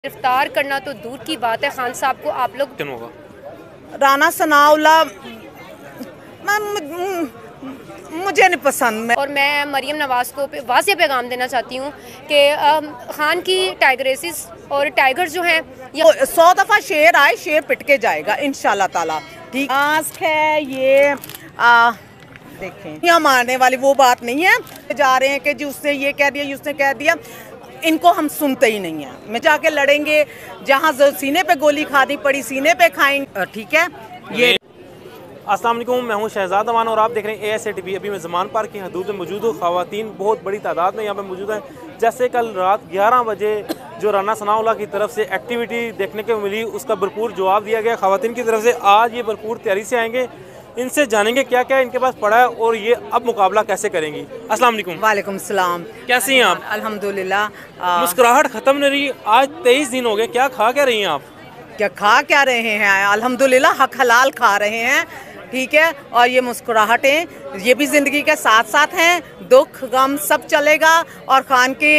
गिरफ्तार करना तो दूर की बात है, खान साहब को आप लोग होगा। राना सनाउल्लाह मुझे नहीं पसंद। और मैं मरियम नवाज़ को वाज़ेह पैगाम देना चाहती हूँ कि खान की टाइगरेसिस और टाइगर जो हैं 100 दफ़ा शेर आए शेर पिट के जाएगा इंशाल्लाह ताला। ठीक है ये देखें, यहाँ मारने वाली वो बात नहीं है। जा रहे हैं कि जी उसने ये कह दिया उसने कह दिया, इनको हम सुनते ही नहीं है। मैं जाके लड़ेंगे, जहाँ सीने पे गोली खानी पड़ी सीने पे खाएंगे। ठीक है ये। अस्सलाम वालेकुम, मैं हूं शहजाद अमान और आप देख रहे हैं ASA TV। अभी मैं ज़मान पार्क की हदूद में मौजूद हूँ। ख़वातीन बहुत बड़ी तादाद में यहाँ पे मौजूद हैं। जैसे कल रात 11 बजे जो राना सनाउल्लाह की तरफ से एक्टिविटी देखने को मिली, उसका भरपूर जवाब दिया गया ख़वातीन की तरफ से। आज ये भरपूर तैयारी से आएंगे, इनसे जानेंगे क्या क्या इनके पास पड़ा है और ये अब मुकाबला कैसे करेंगी। अस्सलाम वालेकुम। वालेकुम सलाम। कैसी हैं आप? अल्हम्दुलिल्लाह। मुस्कुराहट ख़त्म नहीं रही, आज 23 दिन हो गए, क्या खा क्या रही हैं आप? क्या खा क्या रहे हैं? अल्हम्दुलिल्लाह हक हलाल खा रहे हैं। ठीक है, और ये मुस्कुराहटें ये भी ज़िंदगी के साथ साथ हैं। दुख गम सब चलेगा और खान की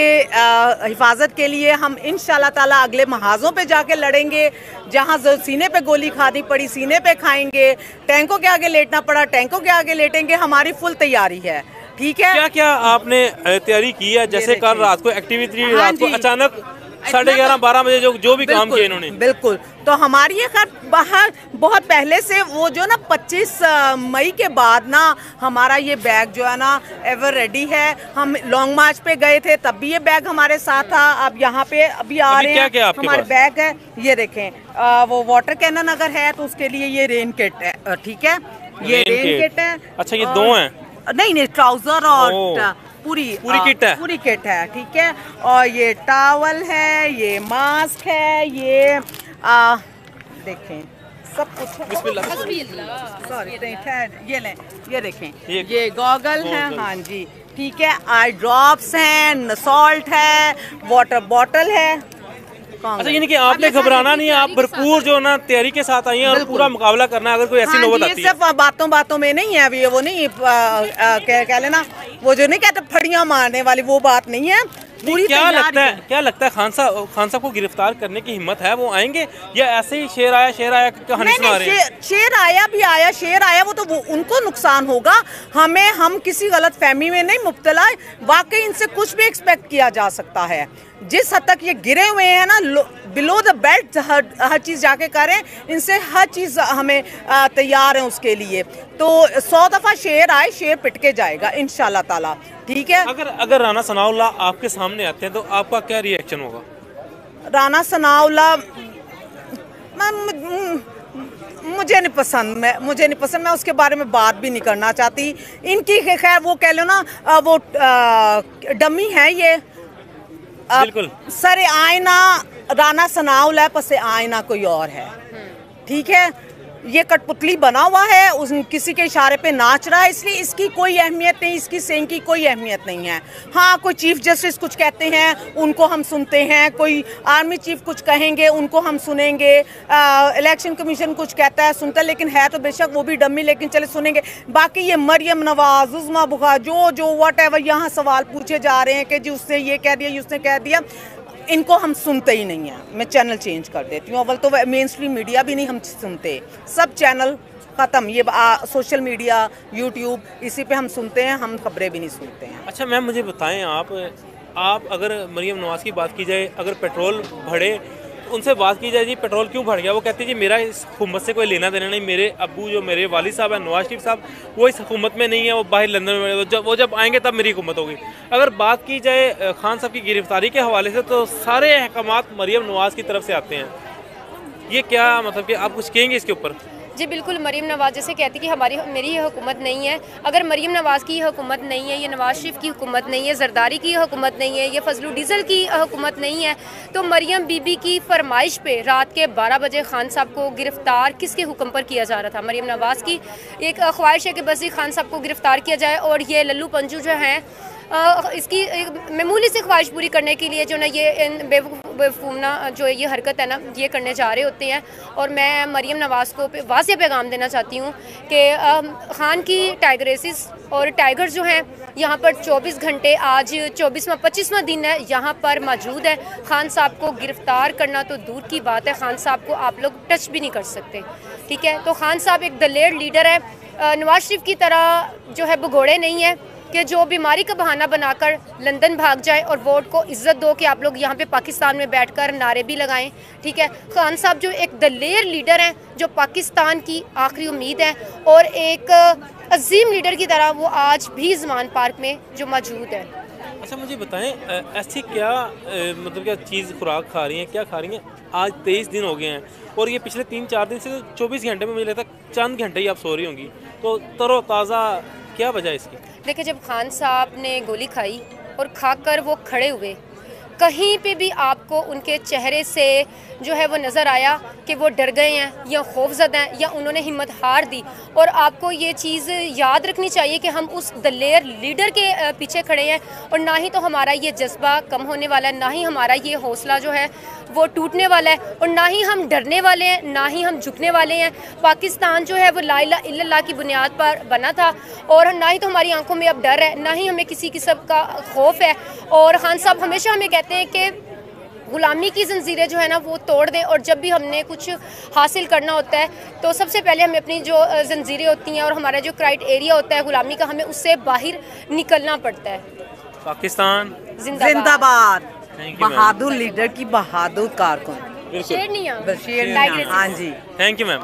हिफाजत के लिए हम इंशाल्लाह ताला अगले महाज़ों पे जाके लड़ेंगे। जहाँ सीने पे गोली खानी पड़ी सीने पे खाएंगे, टैंकों के आगे लेटना पड़ा टैंकों के आगे लेटेंगे। हमारी फुल तैयारी है। ठीक है, क्या क्या आपने तैयारी की है? जैसे कल रात को एक्टिविटी, रात को अचानक 11:30-12 बजे जो भी काम किए इन्होंने। बिल्कुल, तो हमारी ये खैर बाहर बहुत पहले से वो जो ना 25 मई के बाद ना हमारा ये बैग जो है ना एवर रेडी है। हम लॉन्ग मार्च पे गए थे तब भी ये बैग हमारे साथ था। अब यहाँ पे अभी आ रहे हैं क्या हमारे बैग है, ये देखें। वो वाटर कैनन अगर है तो उसके लिए ये रेन किट है। ठीक है, ये रेन किट है। अच्छा, ये दो हैं? नहीं, ट्राउजर और पूरी किट है। पूरी किट है। ठीक है, और ये टॉवल है, ये मास्क है, ये देखें सब कुछ है। सॉरी, ये लें, ये देखें, ये गॉगल है। हाँ जी, ठीक है, आई ड्रॉप्स हैं, सॉल्ट है, वाटर बॉटल है। अच्छा, यानी कि आपने घबराना नहीं है, आप भरपूर जो ना तैयारी के साथ आई हैं और पूरा मुकाबला करना है अगर कोई ऐसी नौबत आती है। सिर्फ बातों में नहीं है अभी, वो नहीं कह लेना, वो जो नहीं कहते फड़ियां मारने वाली वो बात नहीं है। पूरी क्या लगता है खान साहब को गिरफ्तार करने की हिम्मत है? वो आएंगे या ऐसे ही शेर आया कहानी सुना रहे हैं? शेर आया वो तो उनको नुकसान होगा। हम किसी गलत फहमी में नहीं मुब्तला। वाकई इनसे कुछ भी एक्सपेक्ट किया जा सकता है। जिस हद तक ये गिरे हुए हैं ना, बिलो द बेल्ट हर चीज़ जाके करें। इनसे हर चीज़ हमें तैयार है उसके लिए। तो 100 दफ़ा शेर आए शेर पिट के जाएगा इंशाल्लाह ताला। ठीक है, अगर राना सनाउल्लाह आपके सामने आते हैं तो आपका क्या रिएक्शन होगा? राना सनाउल्लाह मुझे नहीं पसंद। मैं उसके बारे में बात भी नहीं करना चाहती। इनकी खैर वो कह लो ना, वो डमी है ये। बिल्कुल सर आईना राना सनाउल्लाह पसे आईना कोई और है। ठीक है, ये कठपुतली बना हुआ है, किसी के इशारे पे नाच रहा है, इसलिए इसकी कोई अहमियत नहीं, इसकी सेंग की कोई अहमियत नहीं है। हाँ, कोई चीफ जस्टिस कुछ कहते हैं उनको हम सुनते हैं, कोई आर्मी चीफ कुछ कहेंगे उनको हम सुनेंगे, इलेक्शन कमीशन कुछ कहता है सुनता है, लेकिन है तो बेशक वो भी डम्मी, लेकिन चले सुनेंगे। बाकी ये मरियम नवाज, उज़्मा बुखार जो वट एवर यहाँ सवाल पूछे जा रहे हैं कि जी उसने ये कह दिया उसने कह दिया, इनको हम सुनते ही नहीं हैं। मैं चैनल चेंज कर देती हूँ। अव्वल तो मेन स्ट्रीम मीडिया भी नहीं हम सुनते, सब चैनल ख़त्म। ये सोशल मीडिया, यूट्यूब, इसी पे हम सुनते हैं, हम खबरें भी नहीं सुनते हैं। अच्छा मैम, मुझे बताएं आप अगर मरियम नवाज़ की बात की जाए, अगर पेट्रोल बढ़े उनसे बात की जाए, जी पेट्रोल क्यों बढ़ गया, वो कहती है जी मेरा इस हुकूमत से कोई लेना देना नहीं। मेरे अब्बू जो मेरे वालिद साहब हैं नवाज शरीफ साहब, वो इस हुकूमत में नहीं है, वो बाहर लंदन में, वो जब आएंगे तब मेरी हुकूमत होगी। अगर बात की जाए खान साहब की गिरफ्तारी के हवाले से तो सारे अहकामात मरियम नवाज़ की तरफ से आते हैं। ये क्या मतलब कि आप कुछ कहेंगे इसके ऊपर? जी बिल्कुल, मरियम नवाज़ जैसे कहती कि मेरी ये हुकूमत नहीं है। अगर मरियम नवाज़ की हुकूमत नहीं है, ये नवाज शरीफ की हुकूमत नहीं है, जरदारी की हुकूमत नहीं है, ये फजलू डीजल की हुकूमत नहीं है, तो मरियम बीबी की फरमाइश पे रात के 12 बजे खान साहब को गिरफ़्तार किसके हुक्म पर किया जा रहा था? मरियम नवाज़ की एक ख्वाहिश है कि बस ही खान साहब को गिरफ़्तार किया जाए और ये लल्लू पंजू जो हैं इसकी एक मामूली सी ख्वाहिश पूरी करने के लिए जो ना ये इन बेवकूफ़ना जो ये हरकत है ना ये करने जा रहे होते हैं। और मैं मरियम नवाज़ को वाज़ेह पैगाम देना चाहती हूँ कि खान की टाइगरेसिस और टाइगर जो हैं यहाँ पर 24 घंटे, आज 25वां दिन है, यहाँ पर मौजूद है। खान साहब को गिरफ्तार करना तो दूर की बात है, खान साहब को आप लोग टच भी नहीं कर सकते, ठीक है। तो खान साहब एक दलेर लीडर है, नवाज शरीफ की तरह जो है भगोड़े नहीं है कि जो बीमारी का बहाना बनाकर लंदन भाग जाए और वोट को इज्जत दो कि आप लोग यहाँ पे पाकिस्तान में बैठकर नारे भी लगाएं, ठीक है। खान साहब जो एक दलेर लीडर हैं, जो पाकिस्तान की आखिरी उम्मीद है और एक अजीम लीडर की तरह वो आज भी ज़मान पार्क में जो मौजूद है। अच्छा मुझे बताएं, ऐसी क्या मतलब क्या चीज़ खुराक खा रही हैं, क्या खा रही हैं? आज 23 दिन हो गए हैं और ये पिछले 3-4 दिन से तो 24 घंटे में मुझे लगता है चंद घंटे ही आप सो रही होंगी, तो तरोताज़ा क्या वजह है इसकी? देखिए, जब खान साहब ने गोली खाई और खाकर वो खड़े हुए, कहीं पे भी आपको उनके चेहरे से जो है वो नज़र आया कि वो डर गए हैं या खौफज़दा हैं या उन्होंने हिम्मत हार दी। और आपको ये चीज़ याद रखनी चाहिए कि हम उस दलेर लीडर के पीछे खड़े हैं और ना ही तो हमारा ये जज्बा कम होने वाला है, ना ही हमारा ये हौसला जो है वो टूटने वाला है और ना ही हम डरने वाले हैं, ना ही हम झुकने वाले हैं। पाकिस्तान जो है वो ला इलाहा इल्लल्लाह की बुनियाद पर बना था और ना ही तो हमारी आंखों में अब डर है, ना ही हमें किसी किस्म का खौफ है। और खान साहब हमेशा हमें कहते हैं कि गुलामी की जंजीरें जो है ना वो तोड़ दें, और जब भी हमने कुछ हासिल करना होता है तो सबसे पहले हमें अपनी जो जंजीरें होती हैं और हमारा जो क्राइटेरिया होता है गुलामी का, हमें उससे बाहर निकलना पड़ता है। पाकिस्तान जिंदाबाद। बहादुर लीडर की बहादुर कारकुन। शेरनिया। हाँ जी। Thank you ma'am.